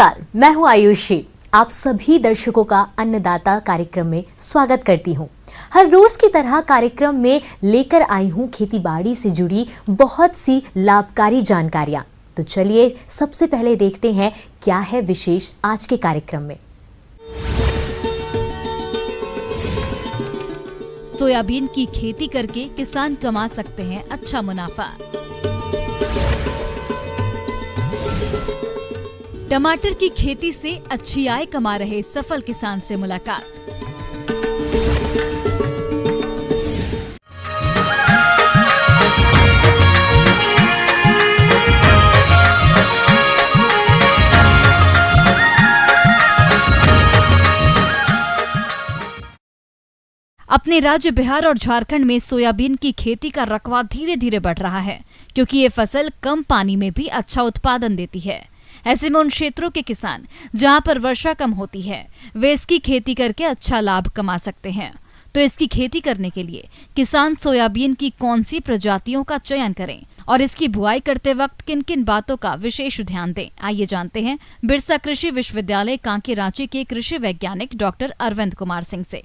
नमस्कार, मैं हूं आयुषी। आप सभी दर्शकों का अन्नदाता कार्यक्रम में स्वागत करती हूं। हर रोज की तरह कार्यक्रम में लेकर आई हूं खेतीबाड़ी से जुड़ी बहुत सी लाभकारी जानकारियां। तो चलिए सबसे पहले देखते हैं क्या है विशेष आज के कार्यक्रम में। सोयाबीन की खेती करके किसान कमा सकते हैं अच्छा मुनाफा। टमाटर की खेती से अच्छी आय कमा रहे सफल किसान से मुलाकात। अपने राज्य बिहार और झारखंड में सोयाबीन की खेती का रकबा धीरे धीरे बढ़ रहा है, क्योंकि ये फसल कम पानी में भी अच्छा उत्पादन देती है। ऐसे में उन क्षेत्रों के किसान जहां पर वर्षा कम होती है, वे इसकी खेती करके अच्छा लाभ कमा सकते हैं। तो इसकी खेती करने के लिए किसान सोयाबीन की कौन सी प्रजातियों का चयन करें और इसकी बुआई करते वक्त किन किन बातों का विशेष ध्यान दें, आइए जानते हैं बिरसा कृषि विश्वविद्यालय कांके रांची के कृषि वैज्ञानिक डॉक्टर अरविंद कुमार सिंह से।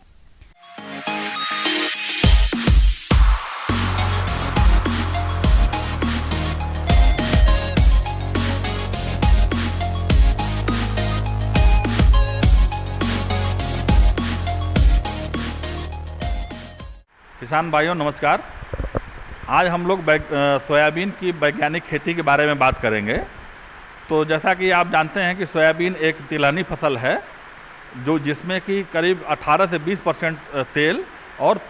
किसान भाइयों नमस्कार। आज हम लोग सोयाबीन की वैज्ञानिक खेती के बारे में बात करेंगे। तो जैसा कि आप जानते हैं कि सोयाबीन एक तिलहनी फसल है जो जिसमें कि करीब 18 से 20% तेल और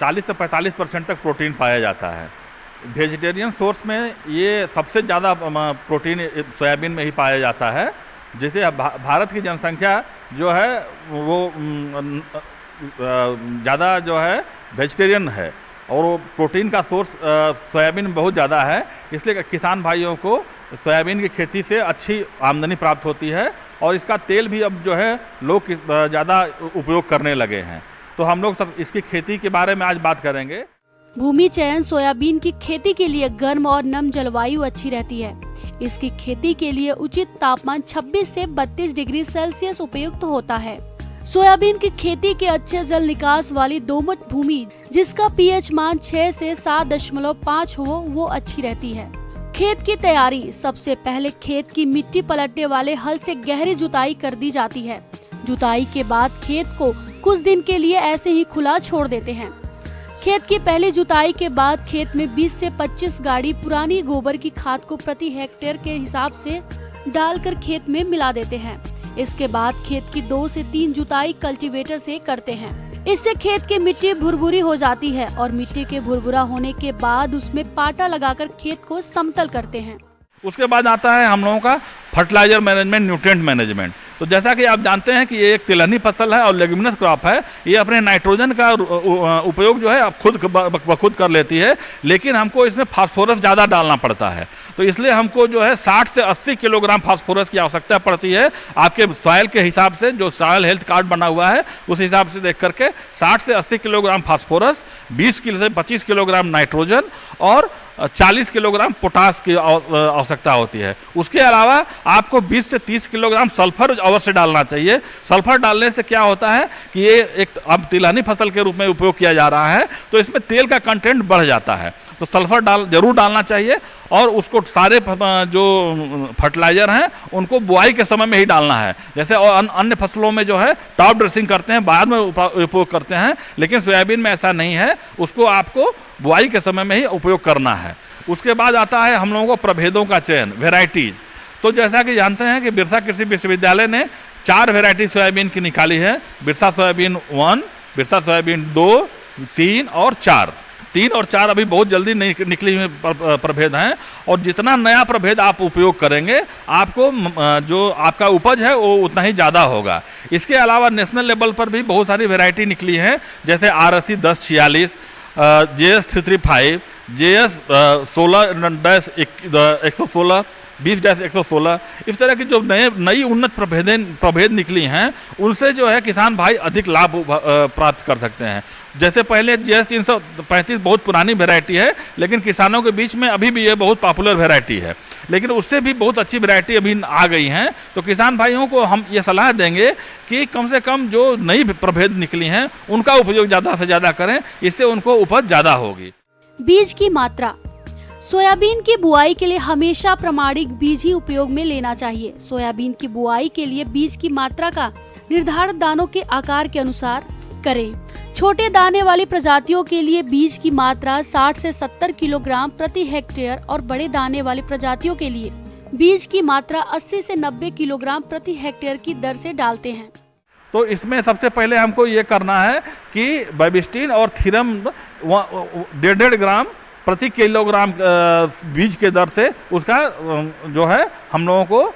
40 से 45% तक प्रोटीन पाया जाता है। वेजिटेरियन सोर्स में ये सबसे ज़्यादा प्रोटीन सोयाबीन में ही पाया जाता है, जिसे भारत की जनसंख्या जो है वो ज़्यादा जो है वेजिटेरियन है और वो प्रोटीन का सोर्स सोयाबीन में बहुत ज़्यादा है। इसलिए किसान भाइयों को सोयाबीन की खेती से अच्छी आमदनी प्राप्त होती है और इसका तेल भी अब जो है लोग ज़्यादा उपयोग करने लगे हैं। तो हम लोग सब इसकी खेती के बारे में आज बात करेंगे। भूमि चयन सोयाबीन की खेती के लिए गर्म और नम जलवायु अच्छी रहती है। इसकी खेती के लिए उचित तापमान 26 से 32 डिग्री सेल्सियस उपयुक्त होता है। सोयाबीन की खेती के अच्छे जल निकास वाली दोमट भूमि जिसका पीएच मान 6 से 7.5 हो वो अच्छी रहती है। खेत की तैयारी, सबसे पहले खेत की मिट्टी पलटने वाले हल से गहरी जुताई कर दी जाती है। जुताई के बाद खेत को कुछ दिन के लिए ऐसे ही खुला छोड़ देते हैं। खेत की पहली जुताई के बाद खेत में 20 से 25 गाड़ी पुरानी गोबर की खाद को प्रति हेक्टेयर के हिसाब से डालकर खेत में मिला देते हैं। इसके बाद खेत की 2 से 3 जुताई कल्टीवेटर से करते हैं। इससे खेत की मिट्टी भुरभुरी हो जाती है और मिट्टी के भुरभुरा होने के बाद उसमें पाटा लगाकर खेत को समतल करते हैं। उसके बाद आता है हम लोगों का फर्टिलाइजर मैनेजमेंट, न्यूट्रिएंट मैनेजमेंट। तो जैसा कि आप जानते हैं कि ये एक तिलहनी फसल है और लेग्यूमिनस क्रॉप है। ये अपने नाइट्रोजन का उपयोग जो है आप खुद कर लेती है, लेकिन हमको इसमें फास्फोरस ज़्यादा डालना पड़ता है। तो इसलिए हमको जो है 60 से 80 किलोग्राम फास्फोरस की आवश्यकता पड़ती है। आपके सॉइल के हिसाब से, जो सॉइल हेल्थ कार्ड बना हुआ है उस हिसाब से देख करके 60 से 80 किलोग्राम फास्फोरस, 20 से 25 किलोग्राम नाइट्रोजन और 40 किलोग्राम पोटास की आवश्यकता होती है। उसके अलावा आपको 20 से 30 किलोग्राम सल्फर अवश्य डालना चाहिए। सल्फर डालने से क्या होता है कि ये एक अब तिलहनी फसल के रूप में उपयोग किया जा रहा है, तो इसमें तेल का कंटेंट बढ़ जाता है। तो सल्फर जरूर डालना चाहिए और उसको सारे जो फर्टिलाइजर हैं उनको बुआई के समय में ही डालना है। जैसे और अन्य फसलों में जो है टॉप ड्रेसिंग करते हैं, बाद में उपयोग करते हैं, लेकिन सोयाबीन में ऐसा नहीं है। उसको आपको बुआई के समय में ही उपयोग करना है। उसके बाद आता है हम लोगों को प्रभेदों का चयन, वेराइटीज। तो जैसा कि जानते हैं कि बिरसा कृषि विश्वविद्यालय ने 4 वेराइटी सोयाबीन की निकाली है। बिरसा सोयाबीन 1, बिरसा सोयाबीन 2, 3 और 4। 3 और 4 अभी बहुत जल्दी निकली हुई प्रभेद हैं और जितना नया प्रभेद आप उपयोग करेंगे आपको जो आपका उपज है वो उतना ही ज़्यादा होगा। इसके अलावा नेशनल लेवल पर भी बहुत सारी वेराइटी निकली हैं, जैसे RSC 1046, JS 335, JS 16-116, 20-116, इस तरह की जो नई उन्नत प्रभेद निकली हैं उनसे जो है किसान भाई अधिक लाभ प्राप्त कर सकते हैं। जैसे पहले GS 335 बहुत पुरानी वैरायटी है, लेकिन किसानों के बीच में अभी भी ये बहुत पॉपुलर वैरायटी है, लेकिन उससे भी बहुत अच्छी वैरायटी अभी आ गई हैं। तो किसान भाइयों को हम ये सलाह देंगे कि कम से कम जो नई प्रभेद निकली हैं उनका उपयोग ज़्यादा से ज़्यादा करें, इससे उनको उपज ज़्यादा होगी। बीज की मात्रा। सोयाबीन की बुआई के लिए हमेशा प्रमाणिक बीज ही उपयोग में लेना चाहिए। सोयाबीन की बुआई के लिए बीज की मात्रा का निर्धारित दानों के आकार के अनुसार करें। छोटे दाने वाली प्रजातियों के लिए बीज की मात्रा 60 से 70 किलोग्राम प्रति हेक्टेयर और बड़े दाने वाली प्रजातियों के लिए बीज की मात्रा 80 से 90 किलोग्राम प्रति हेक्टेयर की दर से डालते हैं। तो इसमें सबसे पहले हमको ये करना है कि बैबिस्टिन और थीरम 1.5 ग्राम प्रति किलोग्राम बीज के दर से उसका जो है हम लोगों को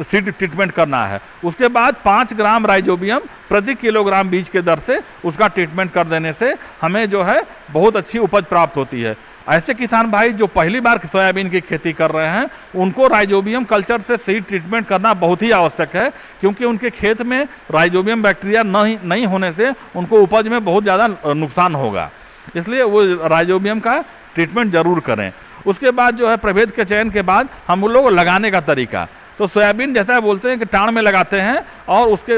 सीड ट्रीटमेंट करना है। उसके बाद 5 ग्राम राइजोबियम प्रति किलोग्राम बीज के दर से उसका ट्रीटमेंट कर देने से हमें जो है बहुत अच्छी उपज प्राप्त होती है। ऐसे किसान भाई जो पहली बार सोयाबीन की खेती कर रहे हैं उनको राइजोबियम कल्चर से सीड ट्रीटमेंट करना बहुत ही आवश्यक है, क्योंकि उनके खेत में राइजोबियम बैक्टीरिया नहीं होने से उनको उपज में बहुत ज़्यादा नुकसान होगा, इसलिए वो राइजोबियम का ट्रीटमेंट जरूर करें। उसके बाद जो है प्रभेद के चयन के बाद हम लोग लगाने का तरीका, तो सोयाबीन जैसा बोलते हैं कि टाण में लगाते हैं और उसके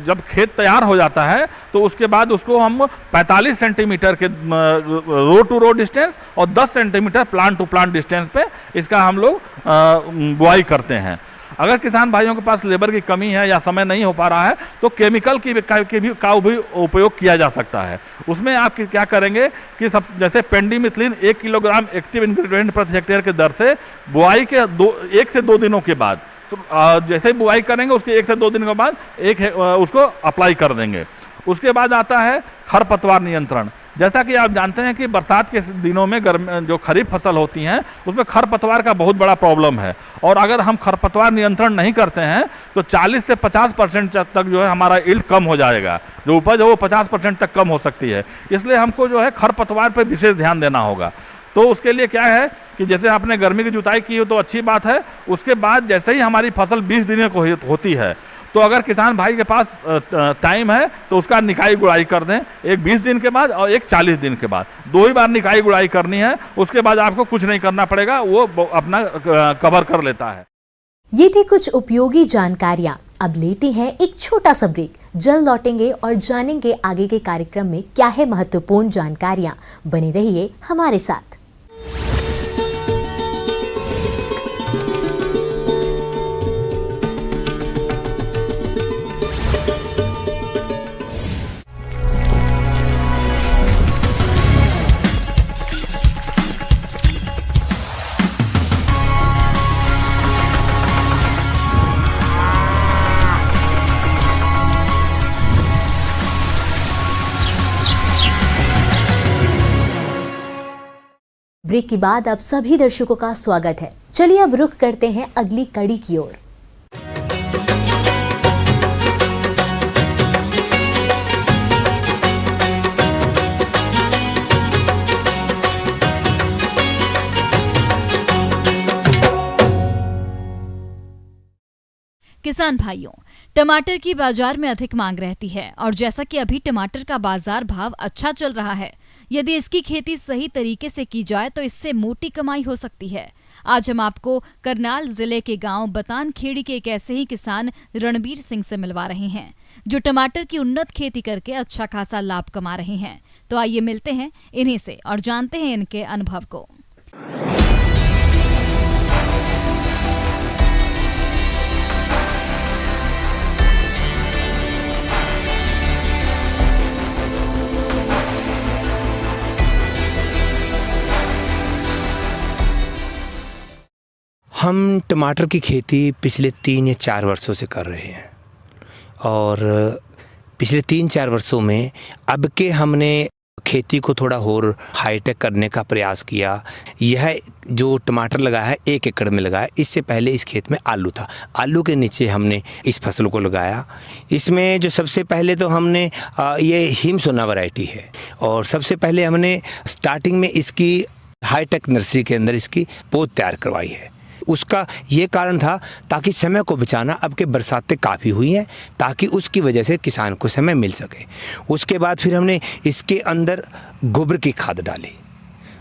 जब खेत तैयार हो जाता है तो उसके बाद उसको हम 45 सेंटीमीटर के रो टू रो डिस्टेंस और 10 centimetre plant to plant distance पे इसका हम लोग बुआई करते हैं। अगर किसान भाइयों के पास लेबर की कमी है या समय नहीं हो पा रहा है तो केमिकल की भी उपयोग किया जा सकता है। उसमें आप क्या करेंगे कि जैसे पेंडिमिथिलिन 1 किलोग्राम एक्टिव इंग्रेडिएंट प्रति हेक्टेयर के दर से बुआई के 1 से 2 दिनों के बाद, तो जैसे बुआई करेंगे उसके 1 से 2 दिन के बाद उसको अप्लाई कर देंगे। उसके बाद आता है खरपतवार नियंत्रण। जैसा कि आप जानते हैं कि बरसात के दिनों में जो खरीफ फसल होती हैं उसमें खरपतवार का बहुत बड़ा प्रॉब्लम है, और अगर हम खरपतवार नियंत्रण नहीं करते हैं तो 40 से 50% तक जो है हमारा यील्ड कम हो जाएगा, जो उपज है वो 50% तक कम हो सकती है। इसलिए हमको जो है खरपतवार पर विशेष ध्यान देना होगा। तो उसके लिए क्या है कि जैसे आपने गर्मी की जुताई की हो तो अच्छी बात है, उसके बाद जैसे ही हमारी फसल 20 दिनों को होती है तो अगर किसान भाई के पास टाइम है तो उसका निकाई गुड़ाई कर दें, एक 20 दिन के बाद और एक 40 दिन के बाद, 2 ही बार निकाई गुड़ाई करनी है। उसके बाद आपको कुछ नहीं करना पड़ेगा, वो अपना कवर कर लेता है। ये थी कुछ उपयोगी जानकारियां। अब लेते हैं एक छोटा सा ब्रेक, जल्द लौटेंगे और जानेंगे आगे के कार्यक्रम में क्या है महत्वपूर्ण जानकारियां। बने रहिए हमारे साथ। ब्रेक के बाद आप सभी दर्शकों का स्वागत है। चलिए अब रुख करते हैं अगली कड़ी की ओर। किसान भाइयों, टमाटर की बाजार में अधिक मांग रहती है और जैसा कि अभी टमाटर का बाजार भाव अच्छा चल रहा है, यदि इसकी खेती सही तरीके से की जाए तो इससे मोटी कमाई हो सकती है। आज हम आपको करनाल जिले के गांव बतान खेड़ी के एक ऐसे ही किसान रणबीर सिंह से मिलवा रहे हैं जो टमाटर की उन्नत खेती करके अच्छा खासा लाभ कमा रहे हैं। तो आइए मिलते हैं इन्हीं से और जानते हैं इनके अनुभव को। हम टमाटर की खेती पिछले 3 या 4 वर्षों से कर रहे हैं और पिछले 3-4 वर्षों में अब के हमने खेती को थोड़ा और हाईटेक करने का प्रयास किया। यह जो टमाटर लगा है 1 एकड़ में लगा है। इससे पहले इस खेत में आलू था, आलू के नीचे हमने इस फसल को लगाया। इसमें जो सबसे पहले तो हमने ये हिम सोना वैरायटी है और सबसे पहले हमने स्टार्टिंग में इसकी हाईटेक नर्सरी के अंदर इसकी पौध तैयार करवाई है। उसका ये कारण था ताकि समय को बचाना। अब के बरसातें काफ़ी हुई हैं ताकि उसकी वजह से किसान को समय मिल सके। उसके बाद फिर हमने इसके अंदर गोबर की खाद डाली।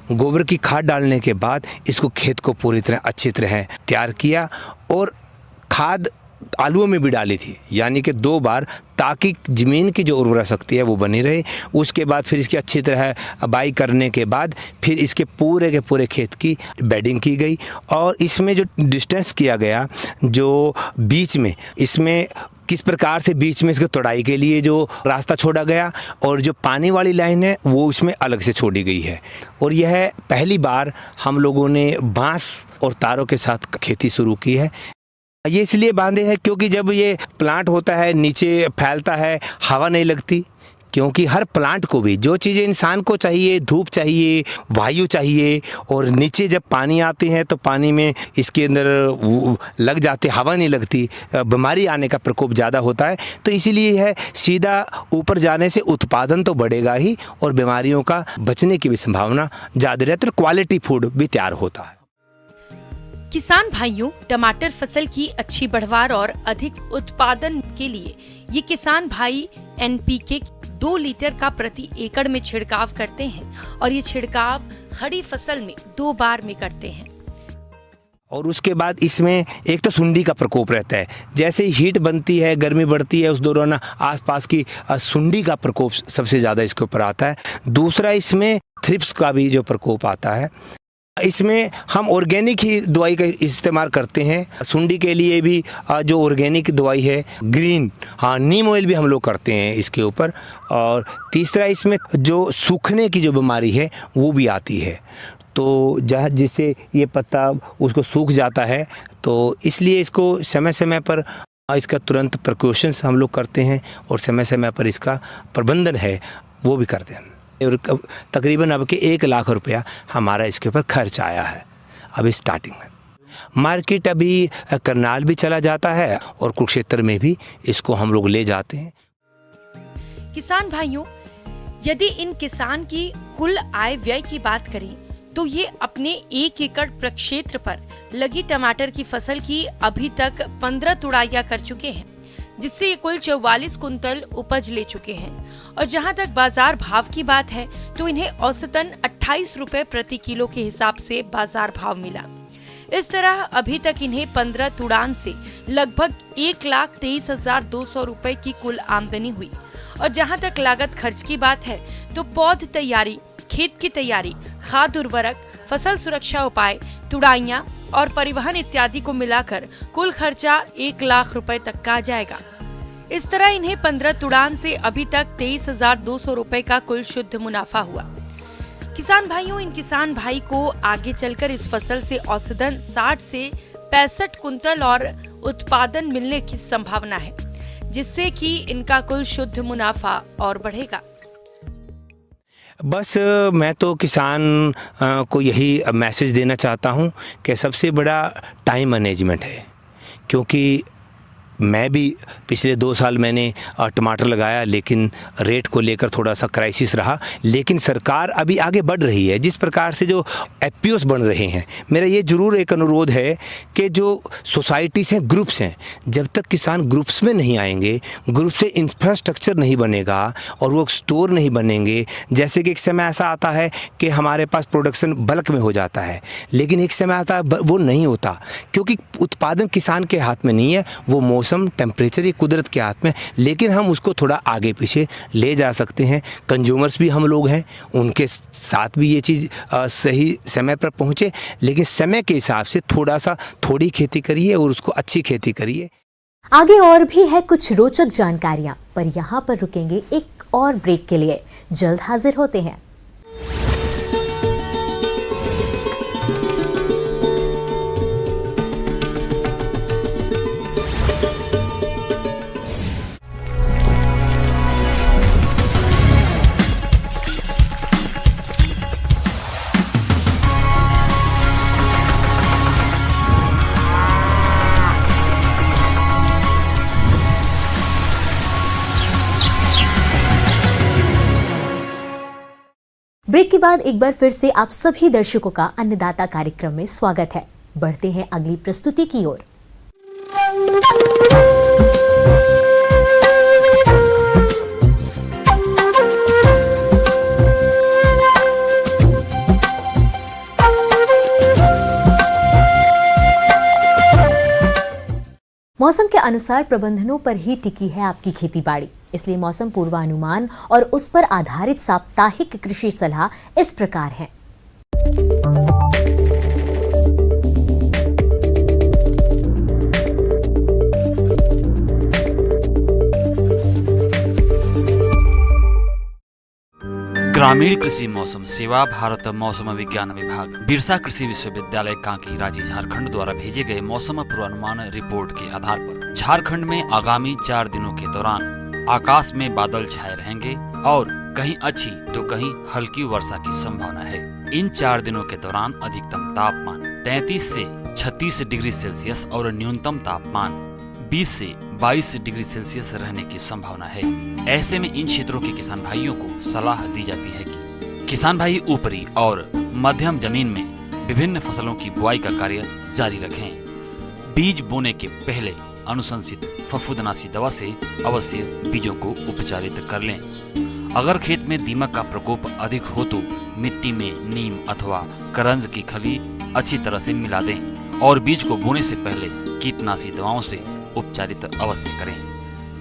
गोबर की खाद डालने के बाद इसको खेत को पूरी तरह अच्छी तरह तैयार किया और खाद आलुओं में भी डाली थी, यानी कि 2 बार, ताकि ज़मीन की जो उर्वरा शक्ति है वो बनी रहे। उसके बाद फिर इसकी अच्छी तरह बाई करने के बाद फिर इसके पूरे के पूरे खेत की बेडिंग की गई और इसमें जो डिस्टेंस किया गया, जो बीच में इसमें किस प्रकार से बीच में इसको तोड़ाई के लिए जो रास्ता छोड़ा गया और जो पानी वाली लाइन है वो इसमें अलग से छोड़ी गई है। और यह पहली बार हम लोगों ने बांस और तारों के साथ खेती शुरू की है। ये इसलिए बांधे हैं क्योंकि जब ये प्लांट होता है नीचे फैलता है, हवा नहीं लगती, क्योंकि हर प्लांट को भी जो चीज़ें इंसान को चाहिए, धूप चाहिए, वायु चाहिए, और नीचे जब पानी आते हैं तो पानी में इसके अंदर लग जाते, हवा नहीं लगती, बीमारी आने का प्रकोप ज़्यादा होता है। तो इसीलिए है सीधा ऊपर जाने से उत्पादन तो बढ़ेगा ही और बीमारियों का बचने की भी संभावना ज़्यादा रहती है, तो क्वालिटी फूड भी तैयार होता है। किसान भाइयों, टमाटर फसल की अच्छी बढ़वार और अधिक उत्पादन के लिए ये किसान भाई NPK 2 लीटर का प्रति एकड़ में छिड़काव करते हैं और ये छिड़काव खड़ी फसल में 2 बार में करते हैं। और उसके बाद इसमें एक तो सुंडी का प्रकोप रहता है, जैसे ही हीट बनती है, गर्मी बढ़ती है, उस दौरान आसपास की सुंडी का प्रकोप सबसे ज़्यादा इसके ऊपर आता है। दूसरा इसमें थ्रिप्स का भी जो प्रकोप आता है। इसमें हम ऑर्गेनिक ही दवाई का इस्तेमाल करते हैं। सुंडी के लिए भी जो ऑर्गेनिक दवाई है, ग्रीन, नीम ऑयल भी हम लोग करते हैं इसके ऊपर। और तीसरा इसमें जो सूखने की जो बीमारी है वो भी आती है, तो जहाँ जिससे ये पत्ता उसको सूख जाता है, तो इसलिए इसको समय समय पर इसका तुरंत प्रिकॉशंस हम लोग करते हैं और समय समय पर इसका प्रबंधन है वो भी करते हैं। और तकरीबन अब के 1 लाख रुपया हमारा इसके ऊपर खर्च आया है अभी स्टार्टिंग में। मार्केट अभी करनाल भी चला जाता है और कुरुक्षेत्र में भी इसको हम लोग ले जाते हैं। किसान भाइयों, यदि इन किसान की कुल आय व्यय की बात करें तो ये अपने 1 एकड़ प्रक्षेत्र पर लगी टमाटर की फसल की अभी तक 15 तुड़ाइयां कर चुके हैं, जिससे ये कुल 44 कुंतल उपज ले चुके हैं। और जहां तक बाजार भाव की बात है तो इन्हें औसतन 28 रुपए प्रति किलो के हिसाब से बाजार भाव मिला। इस तरह अभी तक इन्हें 15 तुड़ान से लगभग 1,23,200 रुपए की कुल आमदनी हुई। और जहां तक लागत खर्च की बात है तो पौध तैयारी, खेत की तैयारी, खाद उर्वरक, फसल सुरक्षा उपाय, तुड़ाइयां और परिवहन इत्यादि को मिलाकर कुल खर्चा 1 लाख रुपए तक का आ जाएगा। इस तरह इन्हें 15 तुड़ान से अभी तक 23,200 रुपए का कुल शुद्ध मुनाफा हुआ। किसान भाइयों, इन किसान भाई को आगे चलकर इस फसल से औसतन 60 से 65 कुंतल और उत्पादन मिलने की संभावना है, जिससे कि इनका कुल शुद्ध मुनाफा और बढ़ेगा। बस मैं तो किसान को यही मैसेज देना चाहता हूँ कि सबसे बड़ा टाइम मैनेजमेंट है, क्योंकि मैं भी पिछले 2 साल मैंने टमाटर लगाया, लेकिन रेट को लेकर थोड़ा सा क्राइसिस रहा। लेकिन सरकार अभी आगे बढ़ रही है, जिस प्रकार से जो FPOs बन रहे हैं, मेरा ये ज़रूर एक अनुरोध है कि जो सोसाइटीज़ हैं, ग्रुप्स हैं, जब तक किसान ग्रुप्स में नहीं आएंगे, ग्रुप से इंफ्रास्ट्रक्चर नहीं बनेगा और वो स्टोर नहीं बनेंगे। जैसे कि एक समय ऐसा आता है कि हमारे पास प्रोडक्शन बल्क में हो जाता है, लेकिन एक समय आता है वो नहीं होता, क्योंकि उत्पादन किसान के हाथ में नहीं है, वो मौसम, टेम्परेचर, ये कुदरत के हाथ में। लेकिन हम उसको थोड़ा आगे पीछे ले जा सकते हैं। कंज्यूमर्स भी हम लोग हैं, उनके साथ भी ये चीज़ सही समय पर पहुँचे, लेकिन समय के हिसाब से थोड़ी खेती करिए और उसको अच्छी खेती करिए। आगे और भी है कुछ रोचक जानकारियां, पर यहाँ पर रुकेंगे एक और ब्रेक के लिए। जल्द हाजिर होते हैं। ब्रेक के बाद एक बार फिर से आप सभी दर्शकों का अन्नदाता कार्यक्रम में स्वागत है। बढ़ते हैं अगली प्रस्तुति की ओर। मौसम के अनुसार प्रबंधनों पर ही टिकी है आपकी खेतीबाड़ी, इसलिए मौसम पूर्वानुमान और उस पर आधारित साप्ताहिक कृषि सलाह इस प्रकार है। ग्रामीण कृषि मौसम सेवा भारत मौसम विज्ञान विभाग बिरसा कृषि विश्वविद्यालय कांकी राज्य झारखंड द्वारा भेजे गए मौसम पूर्वानुमान रिपोर्ट के आधार पर झारखंड में आगामी 4 दिनों के दौरान आकाश में बादल छाए रहेंगे और कहीं अच्छी तो कहीं हल्की वर्षा की संभावना है। इन 4 दिनों के दौरान अधिकतम तापमान 33 से 36 डिग्री सेल्सियस और न्यूनतम तापमान 20 से 22 डिग्री सेल्सियस रहने की संभावना है। ऐसे में इन क्षेत्रों के किसान भाइयों को सलाह दी जाती है कि किसान भाई ऊपरी और मध्यम जमीन में विभिन्न फसलों की बुआई का कार्य जारी रखें। बीज बोने के पहले अनुशंसित फफूंदनाशी दवा से अवश्य बीजों को उपचारित कर लें। अगर खेत में दीमक का प्रकोप अधिक हो तो मिट्टी में नीम अथवा करंज की खली अच्छी तरह से मिला दें और बीज को बोने से पहले कीटनाशी दवाओं से उपचारित अवश्य करें।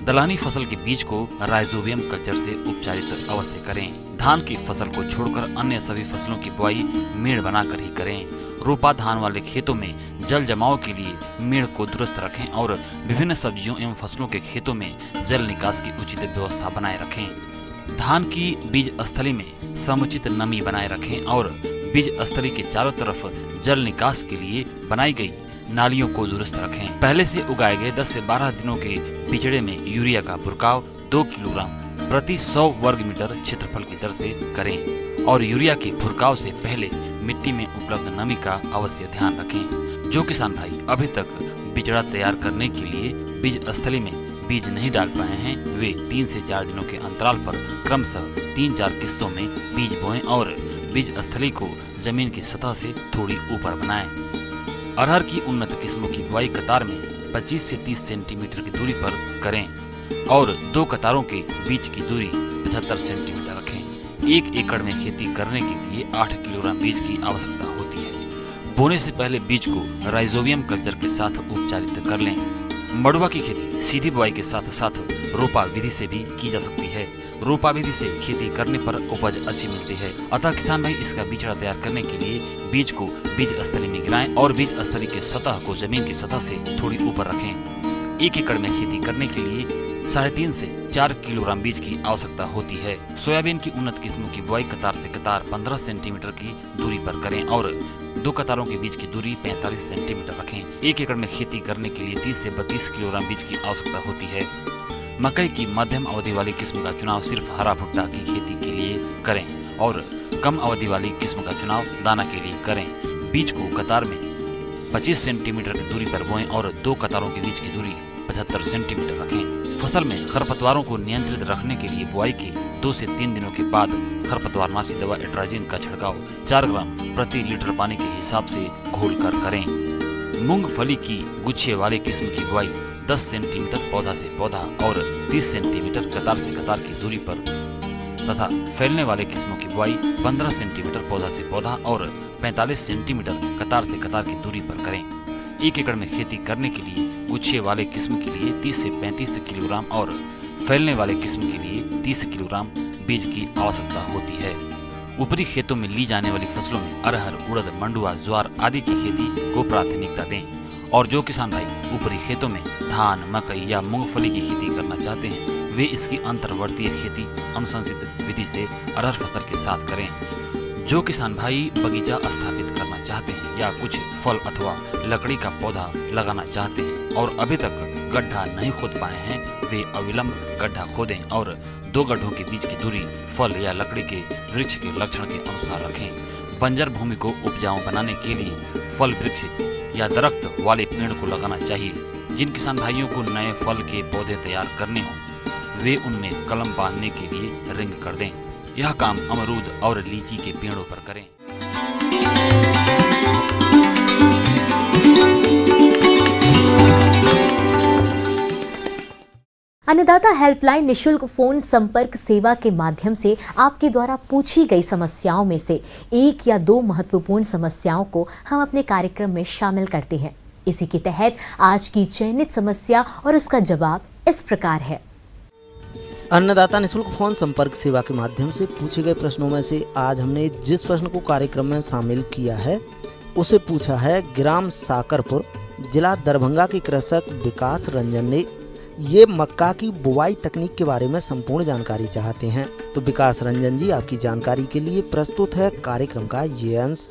दलहनी फसल के बीज को राइजोबियम कल्चर से उपचारित अवश्य करें। धान की फसल को छोड़कर अन्य सभी फसलों की बुआई मेड़ बनाकर ही करें। रोपा धान वाले खेतों में जल जमाव के लिए मेड़ को दुरुस्त रखें और विभिन्न सब्जियों एवं फसलों के खेतों में जल निकास की उचित व्यवस्था बनाए रखें। धान की बीज स्थली में समुचित नमी बनाए रखें और बीज स्थली के चारों तरफ जल निकास के लिए बनाई गई नालियों को दुरुस्त रखें। पहले से उगाए गए 10 से 12 दिनों के बिचड़े में यूरिया का बुरकाव 2 किलोग्राम प्रति 100 वर्ग मीटर क्षेत्रफल की दर से करें और यूरिया के भुरकाव से पहले मिट्टी में उपलब्ध नमी का अवश्य ध्यान रखें। जो किसान भाई अभी तक बिचड़ा तैयार करने के लिए बीज स्थली में बीज नहीं डाल पाए हैं, वे 3 से 4 दिनों के अंतराल पर क्रमशः 3-4 किस्तों में बीज बोएं और बीज स्थली को जमीन की सतह से थोड़ी ऊपर बनाएं। अरहर की उन्नत किस्मों की बुआई कतार में 25 से 30 सेंटीमीटर की दूरी पर करें और 2 कतारों के बीच की दूरी 75 सेंटीमीटर रखें। 1 एकड़ में खेती करने के लिए 8 किलोग्राम बीज की आवश्यकता होती है। बोने से पहले बीज को राइजोबियम कल्चर के साथ उपचारित कर लें। मड़ुआ की खेती सीधी बुआई के साथ साथ रोपा विधि से भी की जा सकती है। रोपा विधि से खेती करने पर उपज अच्छी मिलती है, अतः किसान भाई इसका बिचड़ा तैयार करने के लिए बीज को बीज स्थली में गिराएं और बीज स्थली के सतह को जमीन की सतह से थोड़ी ऊपर रखें। 1 एकड़ में खेती करने के लिए 3.5 से 4 किलोग्राम बीज की आवश्यकता होती है। सोयाबीन की उन्नत किस्मों की बुआई कतार से कतार 15 सेंटीमीटर की दूरी पर करें और 2 कतारों के बीच की दूरी 45 सेंटीमीटर रखें। 1 एकड़ में खेती करने के लिए 30 से 32 किलोग्राम बीज की आवश्यकता होती है। मकई की मध्यम अवधि वाली किस्म का चुनाव सिर्फ हरा भुट्टा की खेती के लिए करें और कम अवधि वाली किस्म का चुनाव दाना के लिए करें। बीज को कतार में 25 सेंटीमीटर की दूरी पर बोएं और 2 कतारों के बीच की दूरी 75 सेंटीमीटर रखें। फसल में खरपतवारों को नियंत्रित रखने के लिए बुआई के 2 से 3 दिनों के बाद खरपतवारनाशी दवा एट्राजिन का छिड़काव 4 ग्राम प्रति लीटर पानी के हिसाब से घोलकर करें। मूंगफली की गुच्छे वाली किस्म की बुआई 10 सेंटीमीटर पौधा से पौधा और 30 सेंटीमीटर कतार से कतार की दूरी पर तथा फैलने वाले किस्मों की बुआई 15 सेंटीमीटर पौधा से पौधा और 45 सेंटीमीटर कतार से कतार की दूरी पर करें। 1 एकड़ में खेती करने के लिए गुच्छे वाले किस्म के लिए 30 से 35 किलोग्राम और फैलने वाले किस्म के लिए 30 किलोग्राम बीज की आवश्यकता होती है। ऊपरी खेतों में ली जाने वाली फसलों में अरहर, उड़द, मंडुआ, ज्वार आदि की खेती को प्राथमिकता दें और जो किसान भाई ऊपरी खेतों में धान, मकई या मूंगफली की खेती करना चाहते हैं वे इसकी अंतर्वर्तीय खेती अनुशंसित विधि से अरहर फसल के साथ करें। जो किसान भाई बगीचा स्थापित करना चाहते हैं या कुछ फल अथवा लकड़ी का पौधा लगाना चाहते हैं और अभी तक गड्ढा नहीं खोद पाए हैं वे अविलंब गड्ढा खोदें और 2 गड्ढों के बीच की दूरी फल या लकड़ी के वृक्ष के लक्षण के अनुसार रखें। बंजर भूमि को उपजाऊ बनाने के लिए फल वृक्ष या दरख्त वाले पेड़ को लगाना चाहिए। जिन किसान भाइयों को नए फल के पौधे तैयार करने हों वे उनमें कलम बांधने के लिए रिंग कर दें। यह काम अमरूद और लीची के पेड़ों पर करें। अन्नदाता हेल्पलाइन निशुल्क फोन संपर्क सेवा के माध्यम से आपके द्वारा पूछी गई समस्याओं में से 1 या 2 महत्वपूर्ण समस्याओं को हम अपने कार्यक्रम में शामिल करते हैं। इसी के तहत आज की चयनित समस्या और उसका जवाब इस प्रकार है। अन्नदाता निशुल्क फोन संपर्क सेवा के माध्यम से पूछे गए प्रश्नों में से आज हमने जिस प्रश्न को कार्यक्रम में शामिल किया है उसे पूछा है ग्राम साकरपुर, जिला दरभंगा के कृषक विकास रंजन ने। ये मक्का की बुवाई तकनीक के बारे में संपूर्ण जानकारी चाहते हैं। तो विकास रंजन जी, आपकी जानकारी के लिए प्रस्तुत है कार्यक्रम का ये अंश।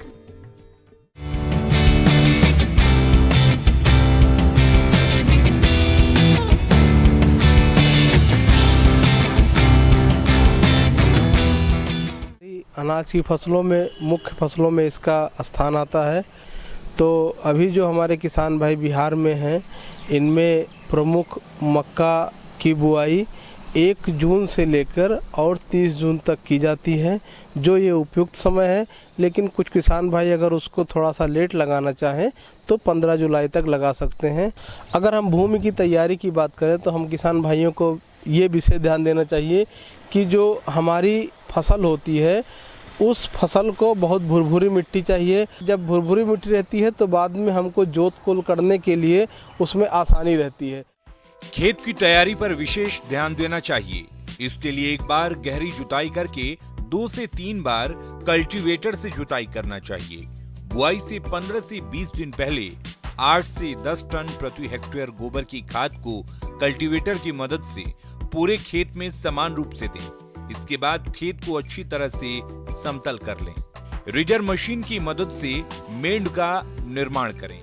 अनाज की फसलों में, मुख्य फसलों में इसका स्थान आता है। तो अभी जो हमारे किसान भाई बिहार में हैं, इनमें प्रमुख मक्का की बुआई 1 जून से लेकर और 30 जून तक की जाती है, जो ये उपयुक्त समय है। लेकिन कुछ किसान भाई अगर उसको थोड़ा सा लेट लगाना चाहें तो 15 जुलाई तक लगा सकते हैं। अगर हम भूमि की तैयारी की बात करें तो हम किसान भाइयों को ये विशेष ध्यान देना चाहिए कि जो हमारी फसल होती है उस फसल को बहुत भुरभुरी मिट्टी चाहिए। जब भुरभुरी मिट्टी रहती है तो बाद में हमको जोत कोल करने के लिए उसमें आसानी रहती है। खेत की तैयारी पर विशेष ध्यान देना चाहिए। इसके लिए एक बार गहरी जुताई करके 2 से 3 बार कल्टीवेटर से जुताई करना चाहिए। बुआई से 15 से 20 दिन पहले 8 से 10 टन प्रति हेक्टेयर गोबर की खाद को कल्टीवेटर की मदद से पूरे खेत में समान रूप से दें। इसके बाद खेत को अच्छी तरह से समतल कर लें। रिजर मशीन की मदद से मेंढ का निर्माण करें।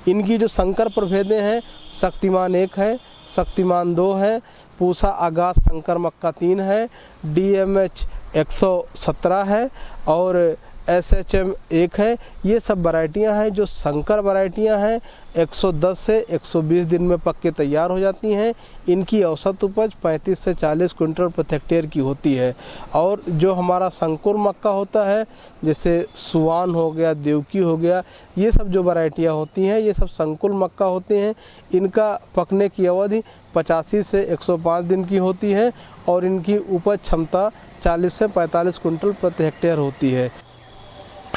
इनकी जो संकर प्रभेदें हैं, शक्तिमान 1 है, शक्तिमान 2 है, पूसा आगाज संकर मक्का 3 है, DMH 117 है और SHM 1 है। ये सब वैरायटियां हैं जो संकर वैरायटियां हैं। 110 से 120 दिन में पक के तैयार हो जाती हैं। इनकी औसत उपज 35 से 40 क्विंटल प्रति हेक्टेयर की होती है। और जो हमारा संकुर मक्का होता है, जैसे सुवान हो गया, देवकी हो गया, ये सब जो वैरायटियां होती हैं ये सब संकुल मक्का होते हैं। इनका पकने की अवधि 85 से 105 दिन की होती है और इनकी उपज क्षमता 40 से 45 क्विंटल प्रति हेक्टेयर होती है।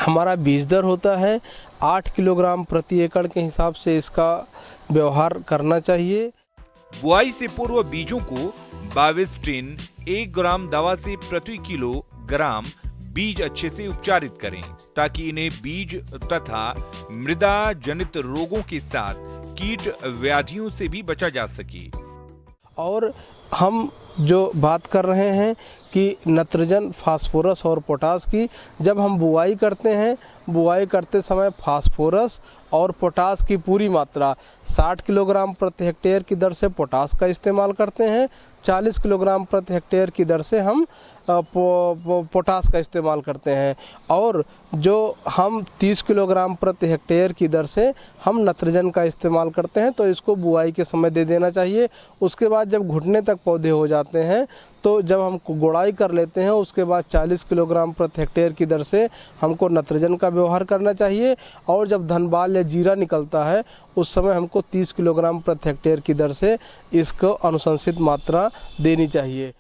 हमारा बीज दर होता है 8 किलोग्राम प्रति एकड़ के हिसाब से इसका व्यवहार करना चाहिए। बुआई से पूर्व बीजों को 22 टिन 1 ग्राम दवा से प्रति किलोग्राम बीज अच्छे से उपचारित करें ताकि इन्हें बीज तथा मृदा जनित रोगों के साथ कीट व्याधियों से भी बचा जा सके। और हम जो बात कर रहे हैं कि नाइट्रोजन, फास्फोरस और पोटास की, जब हम बुआई करते हैं, बुआई करते समय फास्फोरस और पोटास की पूरी मात्रा 60 किलोग्राम प्रति हेक्टेयर की दर से पोटास का इस्तेमाल करते हैं। 40 किलोग्राम प्रति हेक्टेयर की दर से हम पोटास का इस्तेमाल करते हैं। और जो हम 30 किलोग्राम प्रति हेक्टेयर की दर से हम नाइट्रोजन का इस्तेमाल करते हैं। तो इसको बुआई के समय दे देना चाहिए। उसके बाद जब घुटने तक पौधे हो जाते हैं तो जब हम गोड़ाई कर लेते हैं उसके बाद 40 किलोग्राम प्रति हेक्टेयर की दर से हमको नाइट्रोजन का व्यवहार करना चाहिए। और जब धनबाल या जीरा निकलता है उस समय हमको 30 किलोग्राम प्रति हेक्टेयर की दर से इसको अनुशंसित मात्रा देनी चाहिए।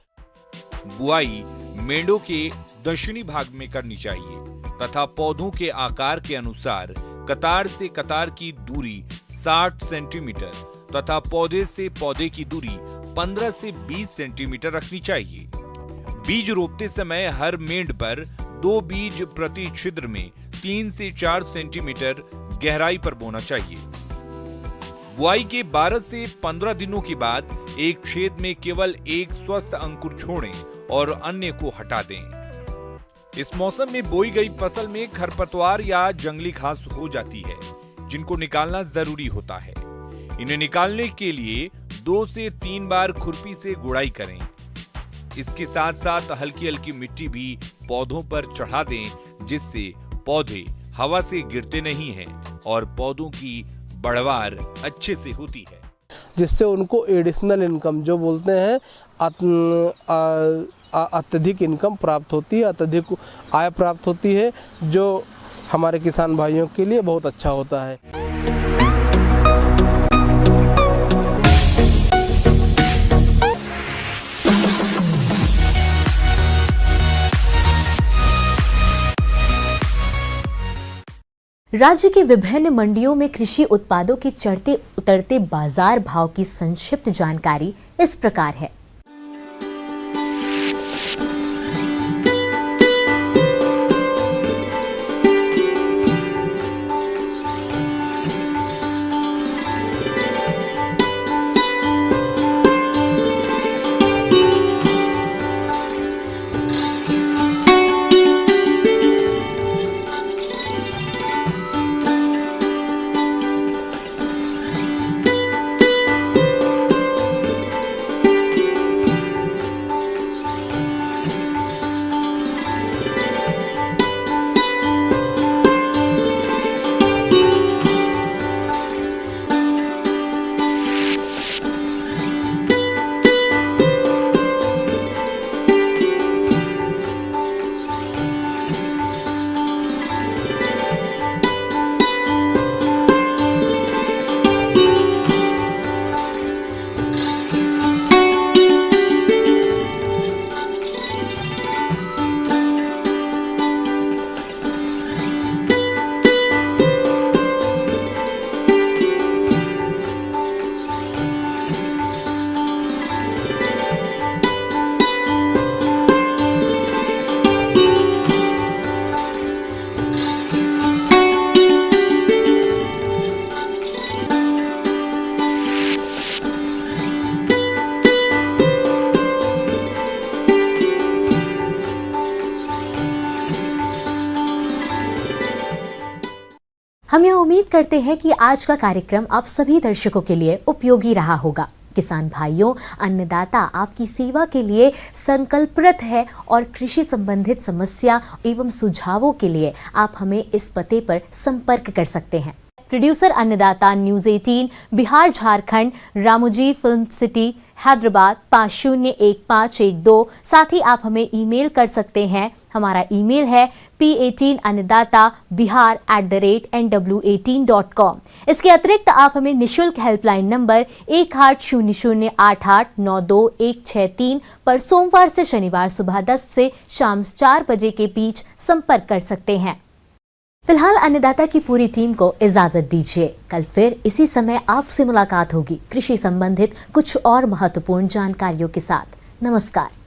बुआई मेंढों के दक्षिणी भाग में करनी चाहिए तथा पौधों के आकार के अनुसार कतार से कतार की दूरी 60 सेंटीमीटर तथा पौधे से पौधे की दूरी 15 से 20 सेंटीमीटर रखनी चाहिए। बीज रोपते समय हर मेंढ पर 2 बीज प्रति छिद्र में 3 से 4 सेंटीमीटर गहराई पर बोना चाहिए। बुआई के 12 से 15 दिनों के बाद एक छेद में केवल एक स्वस्थ अंकुर छोड़ें और अन्य को हटा दें। इस मौसम में बोई गई फसल में खरपतवार या जंगली घास हो जाती है, जिनको निकालना जरूरी होता है। इन्हें निकालने के लिए 2 से 3 बार खुरपी से गुड़ाई करें। इसके साथ साथ हल्की हल्की मिट्टी भी पौधों पर चढ़ा दें, जिससे पौधे हवा से गिरते नहीं हैं और पौधों की बढ़वार अच्छे से होती है, जिससे उनको एडिशनल इनकम जो बोलते हैं अत्यधिक इनकम प्राप्त होती है, अत्यधिक आय प्राप्त होती है, जो हमारे किसान भाइयों के लिए बहुत अच्छा होता है। राज्य की विभिन्न मंडियों में कृषि उत्पादों के चढ़ते उतरते बाजार भाव की संक्षिप्त जानकारी इस प्रकार है। हम यह उम्मीद करते हैं कि आज का कार्यक्रम आप सभी दर्शकों के लिए उपयोगी रहा होगा। किसान भाइयों, अन्नदाता आपकी सेवा के लिए संकल्परत है और कृषि संबंधित समस्या एवं सुझावों के लिए आप हमें इस पते पर संपर्क कर सकते हैं। प्रोड्यूसर अन्नदाता news 18 Bihar Jharkhand, Ramoji film city, Hyderabad 501512। साथ ही आप हमें ईमेल कर सकते हैं। हमारा ईमेल है p18annadatta@nw18.com। इसके अतिरिक्त आप हमें निशुल्क हेल्पलाइन नंबर 180088922163 पर सोमवार से शनिवार सुबह 10 से शाम 4 बजे के बीच संपर्क कर सकते हैं। फिलहाल अन्नदाता की पूरी टीम को इजाजत दीजिए। कल फिर इसी समय आपसे मुलाकात होगी कृषि संबंधित कुछ और महत्वपूर्ण जानकारियों के साथ। नमस्कार।